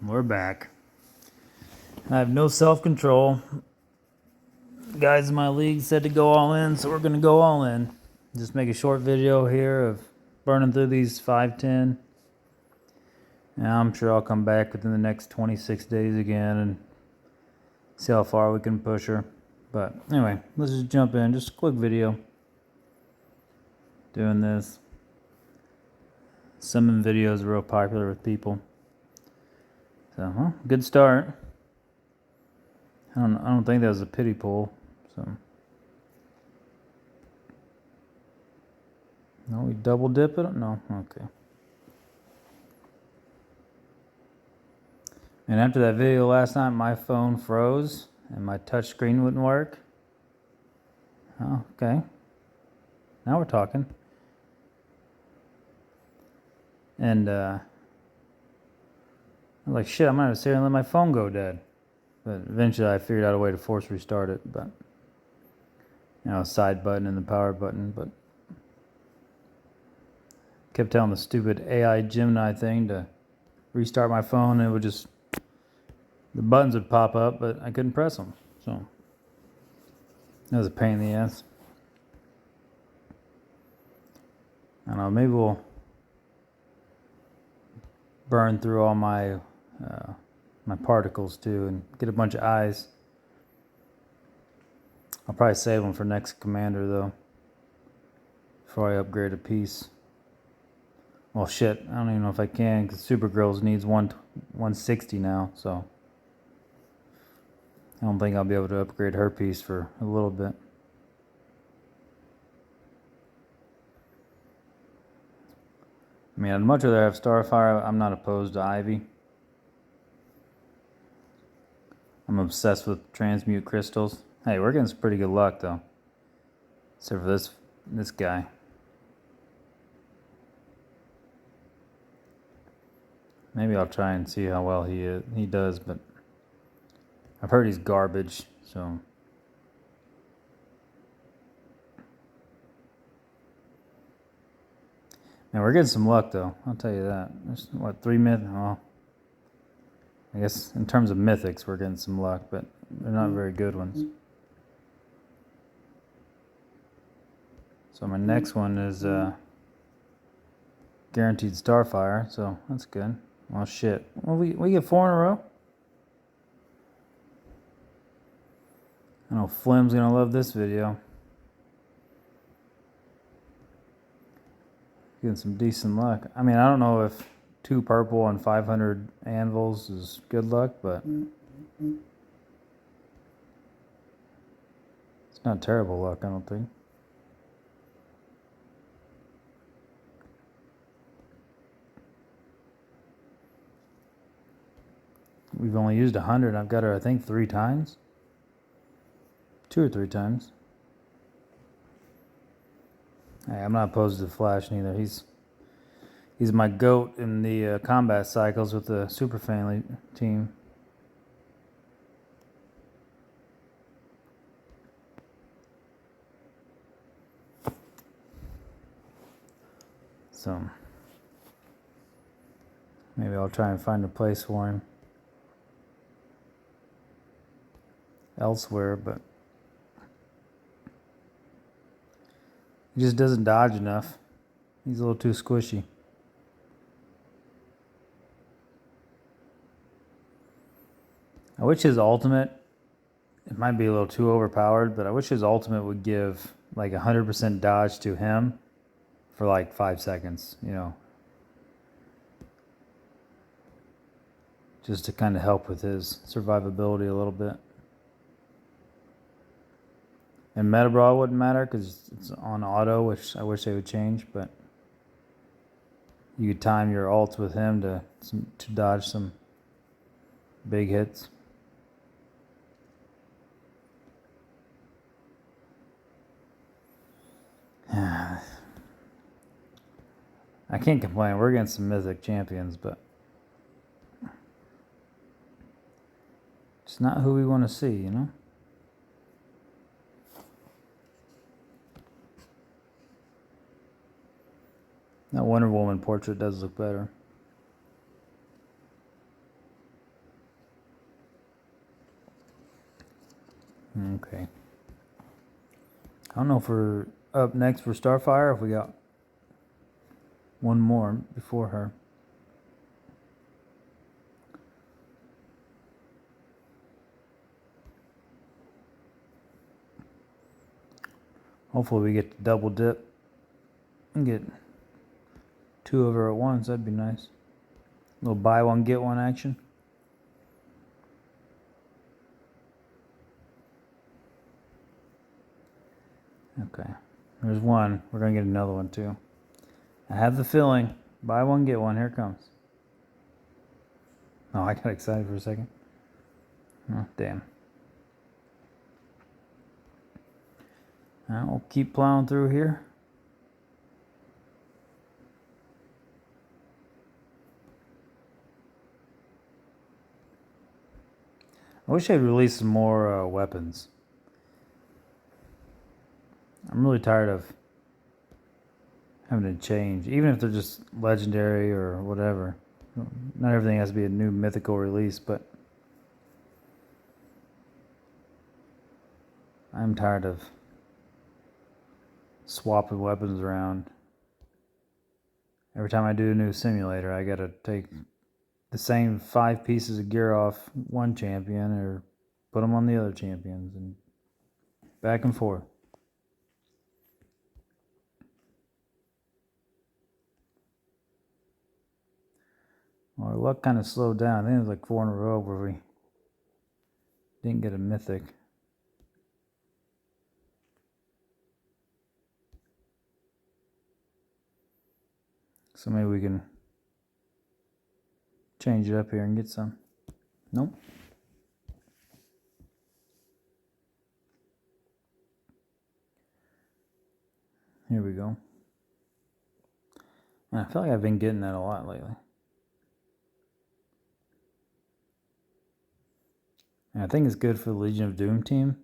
We're back. I have no self-control. Guys in my league said to go all in, so we're going to go all in. Just make a short video here of burning through these 510. And I'm sure I'll come back within the next 26 days again and see how far we can push her. But anyway, let's just jump in. Just a quick video. Doing this. Summon videos are real popular with people. So, well, good start. I don't think that was a pity pull. So, no, we double dip it? No, okay. And after that video last night, my phone froze and my touch screen wouldn't work. Oh, okay. Now we're talking. And I was like, shit, I'm gonna sit here and let my phone go dead. But eventually I figured out a way to force restart it, but side button and the power button, but kept telling the stupid AI Gemini thing to restart my phone and it would just, the buttons would pop up, but I couldn't press them. So that was a pain in the ass. I don't know, maybe we'll burn through all my my particles too and get a bunch of eyes. I'll probably save them for next commander though, before I upgrade a piece. Well, shit, I don't even know if I can because Supergirls needs 160 now, so I don't think I'll be able to upgrade her piece for a little bit. I mean, I'd much rather have Starfire. I'm not opposed to Ivy. I'm obsessed with transmute crystals. Hey, we're getting some pretty good luck though. Except for this guy. Maybe I'll try and see how well he does, but I've heard he's garbage, so. Man, we're getting some luck though, I'll tell you that. There's what, 3 myth? Well, I guess in terms of mythics, we're getting some luck, but they're not very good ones. So my next one is guaranteed Starfire, so that's good. Well, shit. Well, we get 4 in a row. I know Flim's gonna love this video. Getting some decent luck. I mean, I don't know if 2 purple and 500 anvils is good luck, but it's not terrible luck, I don't think. We've only used 100. I've got her, I think, 3 times. 2 or 3 times. Hey, I'm not opposed to the Flash neither. He's my goat in the combat cycles with the Super Family team. So maybe I'll try and find a place for him elsewhere, but he just doesn't dodge enough. He's a little too squishy. I wish his ultimate, it might be a little too overpowered, but I wish his ultimate would give like 100% dodge to him for like 5 seconds, just to kind of help with his survivability a little bit. And Meta Brawl wouldn't matter because it's on auto, which I wish they would change, but you could time your ults with him to dodge some big hits. I can't complain. We're against some mythic champions, but it's not who we want to see, That Wonder Woman portrait does look better. Okay. I don't know if we're up next for StarFire, if we got one more before her. Hopefully we get to double dip and get two of her at once. That'd be nice. A little buy one, get one action. Okay. There's one. We're going to get another one too. I have the feeling. Buy one, get one. Here it comes. Oh, I got excited for a second. Oh, damn. I'll keep plowing through here. I wish they'd release some more weapons. I'm really tired of having to change, even if they're just legendary or whatever. Not everything has to be a new mythical release, but I'm tired of swapping weapons around. Every time I do a new simulator, I gotta take the same 5 pieces of gear off one champion or put them on the other champions, and back and forth. Our luck kind of slowed down. I think it was like 4 in a row where we didn't get a mythic. So maybe we can change it up here and get some. Nope. Here we go. And I feel like I've been getting that a lot lately. And I think it's good for the Legion of Doom team.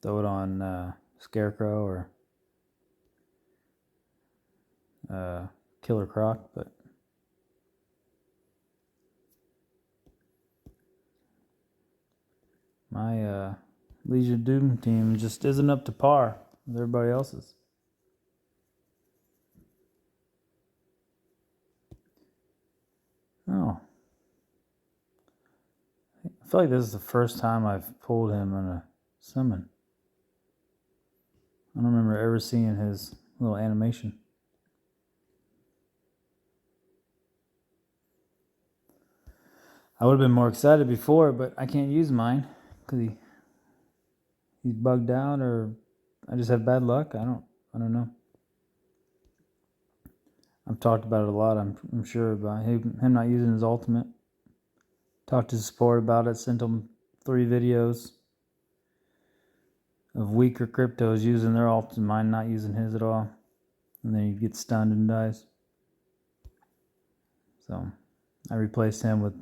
Throw it on Scarecrow or Killer Croc, but my Legion of Doom team just isn't up to par with everybody else's. Oh. I feel like this is the first time I've pulled him in a summon. I don't remember ever seeing his little animation. I would have been more excited before, but I can't use mine because he's bugged out, or I just have bad luck. I don't know. I've talked about it a lot. I'm sure about him not using his ultimate. Talked to support about it. Sent them 3 videos of weaker cryptos using their ultimate, mine not using his at all, and then he gets stunned and dies. So I replaced him with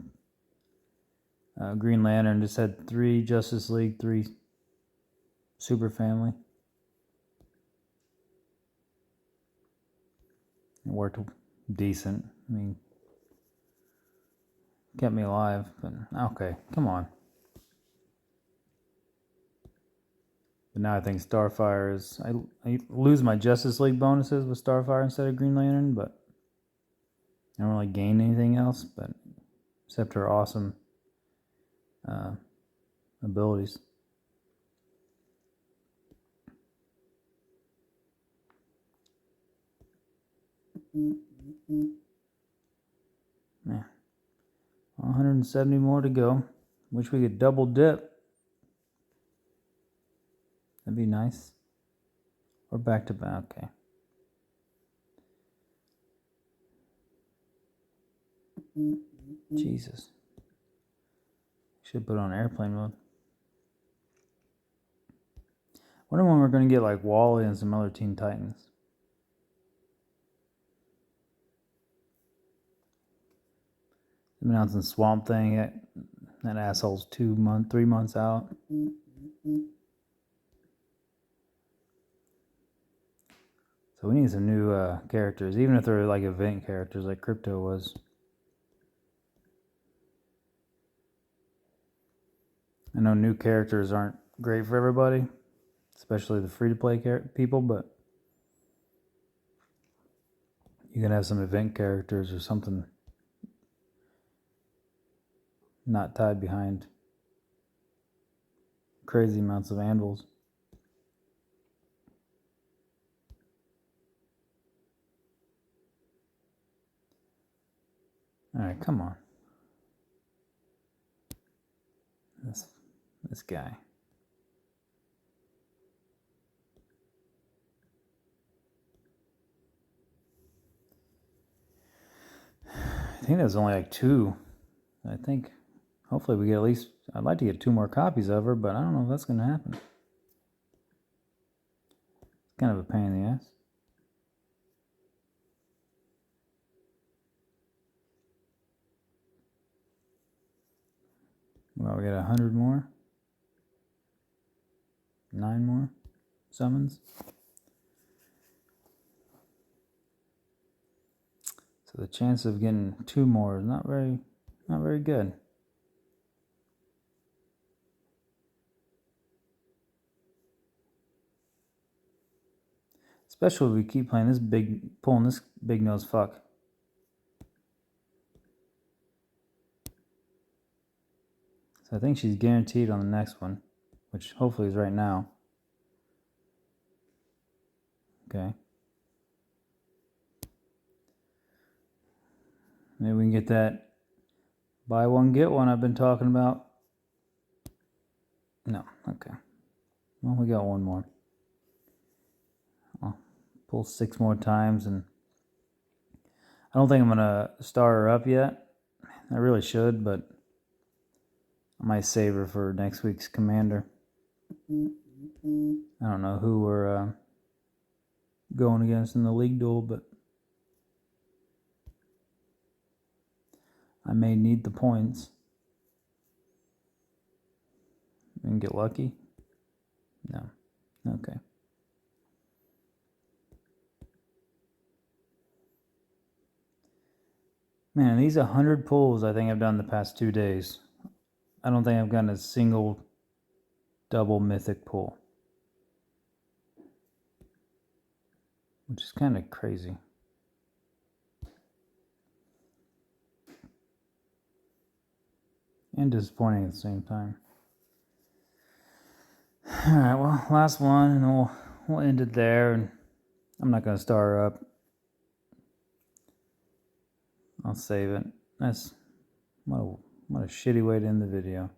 Green Lantern. Just had 3 Justice League, 3 Super Family. It worked decent. I mean, kept me alive, but okay, come on. But now I think StarFire is... I lose my Justice League bonuses with StarFire instead of Green Lantern, but I don't really gain anything else, but except her awesome abilities. Yeah. 170 more to go. Wish we could double dip. That'd be nice. Or back to back. Okay. Jesus. Should put on airplane mode. Wonder when we're going to get like Wally and some other Teen Titans. They've been announcing Swamp Thing. That asshole's 3 months out. So we need some new characters, even if they're like event characters like Crypto was. I know new characters aren't great for everybody, especially the free-to-play people, but you can have some event characters or something not tied behind crazy amounts of anvils. Alright, come on. This guy. I think there's only like 2. I think hopefully we get at least, I'd like to get 2 more copies of her, but I don't know if that's going to happen. It's kind of a pain in the ass. Well, we got 100 more. 9 more summons. So the chance of getting 2 more is not very good. Especially if we keep playing pulling this big nose fuck. So I think she's guaranteed on the next one, which hopefully is right now. Okay. Maybe we can get that buy one, get one I've been talking about. No, okay. Well, we got 1 more. I'll pull 6 more times, and I don't think I'm going to star her up yet. I really should, but I might save her for next week's commander. I don't know who we're going against in the league duel, but I may need the points and get lucky. No. Okay. Man, these 100 pulls I think I've done the past 2 days. I don't think I've gotten a single double mythic pull, which is kind of crazy. And disappointing at the same time. Alright, well, last one, and then we'll end it there. And I'm not going to star her up. I'll save it. That's what a shitty way to end the video.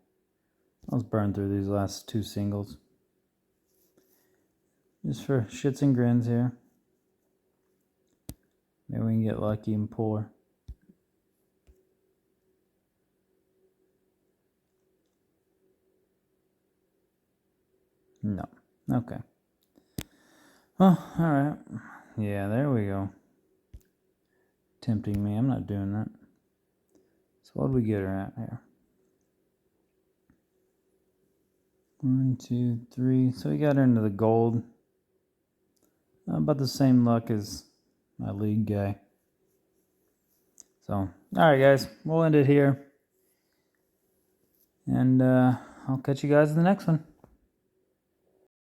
Let's burn through these last 2 singles. Just for shits and grins here. Maybe we can get lucky and pull her. No. Okay. Well, alright. Yeah, there we go. Tempting me. I'm not doing that. So what did we get her at here? 1, 2, 3. So we got her into the gold. About the same luck as my league guy. So, alright guys. We'll end it here. And I'll catch you guys in the next one.